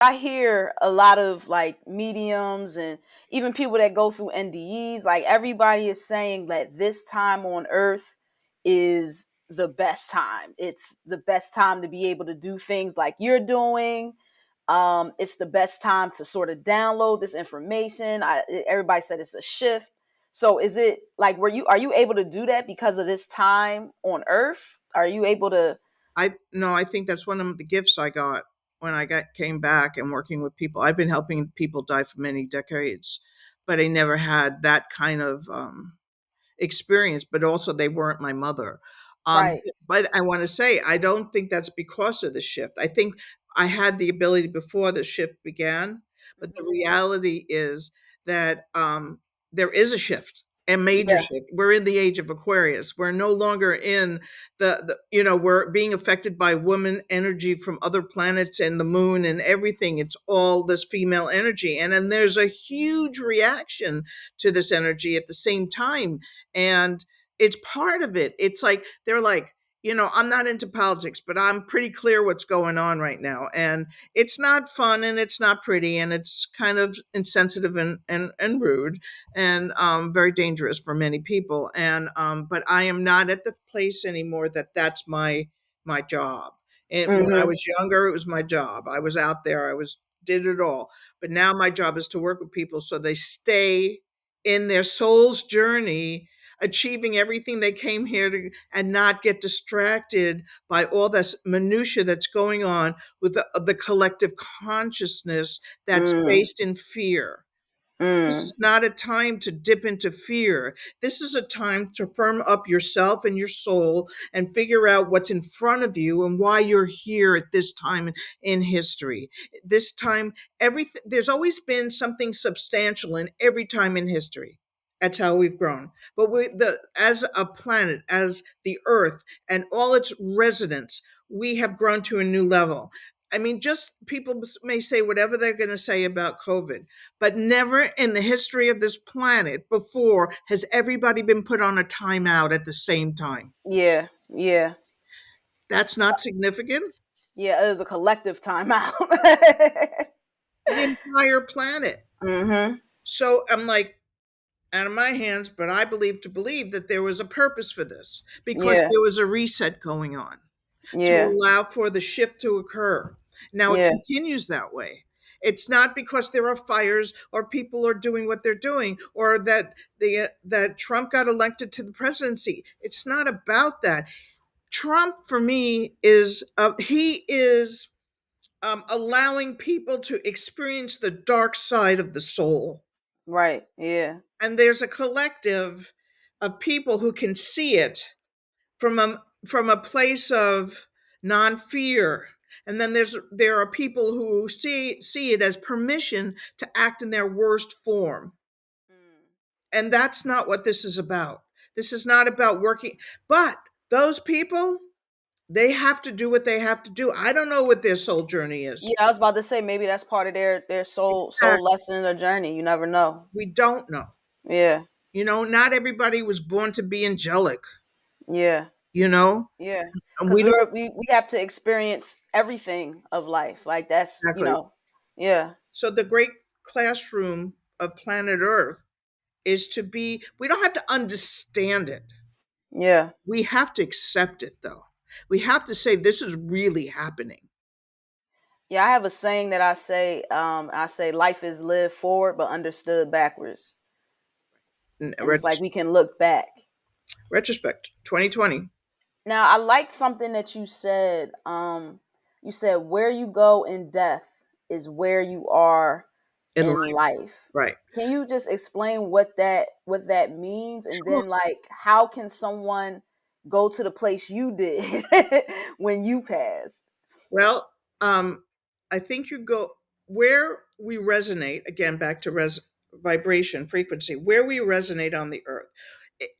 I hear a lot of like mediums and even people that go through NDEs, like everybody is saying that this time on earth is the best time. It's the best time to be able to do things like you're doing. It's the best time to sort of download this information. Everybody said it's a shift. So is it like are you able to do that because of this time on earth? Are you able to? I no, I think that's one of the gifts I got when I got came back and working with people. I've been helping people die for many decades, but I never had that kind of experience, but also they weren't my mother. Right. But I want to say, I don't think that's because of the shift. I think I had the ability before the shift began, but the Mhm. reality is that there is a shift. A major Yeah. shift. We're in the age of Aquarius. We're no longer in we're being affected by woman energy from other planets and the moon and everything. It's all this female energy. And then there's a huge reaction to this energy at the same time, and it's part of it. It's like they're like, I'm not into politics, but I'm pretty clear what's going on right now, and it's not fun, and it's not pretty, and it's kind of insensitive and rude, and very dangerous for many people. And but I am not at the place anymore that that's my job. And when I Mhm. was younger, it was my job. I was out there. I was did it all. But now my job is to work with people so they stay in their soul's journey, achieving everything they came here to, and not get distracted by all this minutia that's going on with the collective consciousness that's Mm. based in fear. This Mm. is not a time to dip into fear. This is a time to firm up yourself and your soul and figure out what's in front of you and why you're here at this time in history. This time, everything, there's always been something substantial in every time in history. That's how we've grown. But as a planet, as the earth and all its residents, we have grown to a new level. I mean, just people may say whatever they're going to say about COVID, but never in the history of this planet before has everybody been put on a timeout at the same time. Yeah. Yeah. That's not significant. Yeah. It was a collective timeout. The entire planet. Mhm. So I'm like, out of my hands, but I believe that there was a purpose for this because Yeah. there was a reset going on to Yeah. allow for the shift to occur. Now it Yeah. continues that way. It's not because there are fires or people are doing what they're doing or that that Trump got elected to the presidency. It's not about that. Trump, for me, is he is allowing people to experience the dark side of the soul, Right. Yeah. and there's a collective of people who can see it from a place of non-fear, and then there are people who see it as permission to act in their worst form, Mm. and that's not what this is about. This is not about working, but those people, they have to do what they have to do. I don't know what their soul journey is. Yeah, I was about to say maybe that's part of their soul Exactly. lesson or journey. You never know. We don't know. Yeah. Not everybody was born to be angelic, Yeah. you know Yeah. and Because we don't. we have to experience everything of life. Like that's Exactly. Yeah. So the great classroom of planet Earth is to be, we don't have to understand it. Yeah. We have to accept it, though. We have to say, this is really happening. Yeah. I have a saying that I say life is lived forward but understood backwards, In and it's like we can look back. retrospect, 2020. Now, I liked something that you said. You said where you go in death is where you are In in life, life. right. Can you just explain what that means, and Sure. then like how can someone go to the place you did when you passed? Well, I think you go where we resonate, again, back to vibration, frequency, where we resonate on the earth.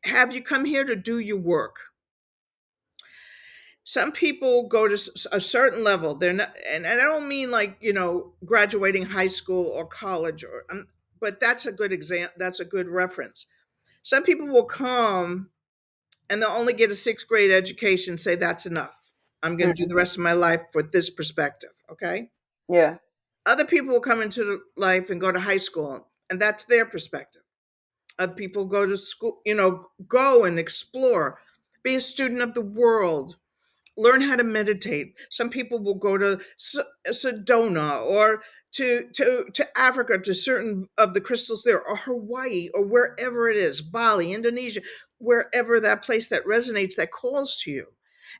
Have you come here to do your work? Some people go to a certain level. They're not, and I don't mean like, graduating high school or college, but that's a good example. That's a good reference. Some people will come and they'll only get a sixth grade education, say that's enough. I'm going to do Mm. the rest of my life with this perspective. Okay. Yeah. Other people will come into life and go to high school, and that's their perspective. Other people go to school, go and explore, be a student of the world, learn how to meditate. Some people will go to Sedona or to Africa, to certain of the crystals there, or Hawaii, or wherever it is, Bali, Indonesia, wherever that place that resonates, that calls to you.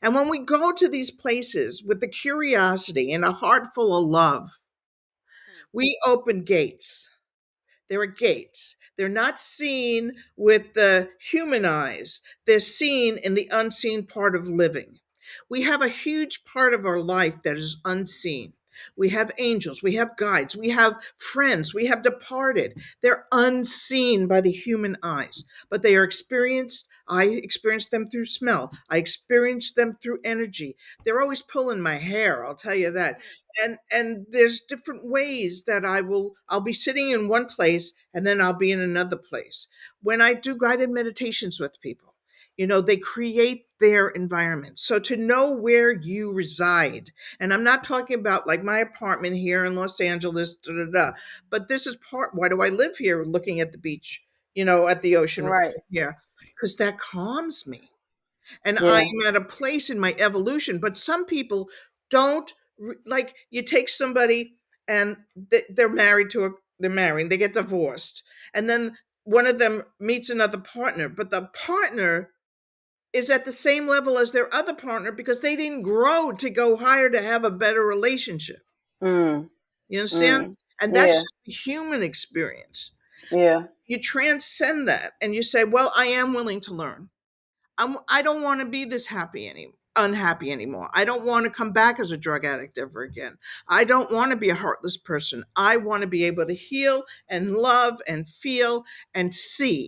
And when we go to these places with the curiosity and a heart full of love, we open gates. There are gates. They're not seen with the human eyes, they're seen in the unseen part of living. We have a huge part of our life that is unseen. We have angels, we have guides, we have friends, we have departed. They're unseen by the human eyes, but they are experienced. I experience them through smell. I experience them through energy. They're always pulling my hair, I'll tell you that. And there's different ways that I'll be sitting in one place and then I'll be in another place. When I do guided meditations with people, they create their environment. So to know where you reside, and I'm not talking about like my apartment here in Los Angeles, da, da, da, but this is part, why do I live here looking at the beach, at the ocean over Right. here? Because that calms me. And I Yeah. am at a place in my evolution. But some people don't, like, you take somebody and they're married they're married, they get divorced, and then one of them meets another partner, but the partner is at the same level as their other partner because they didn't grow to go higher to have a better relationship. Mm. You understand? Mm. And that's Yeah. just the human experience. Yeah. You transcend that and you say, well, I am willing to learn. I don't want to be this unhappy anymore. I don't want to come back as a drug addict ever again. I don't want to be a heartless person. I want to be able to heal and love and feel and see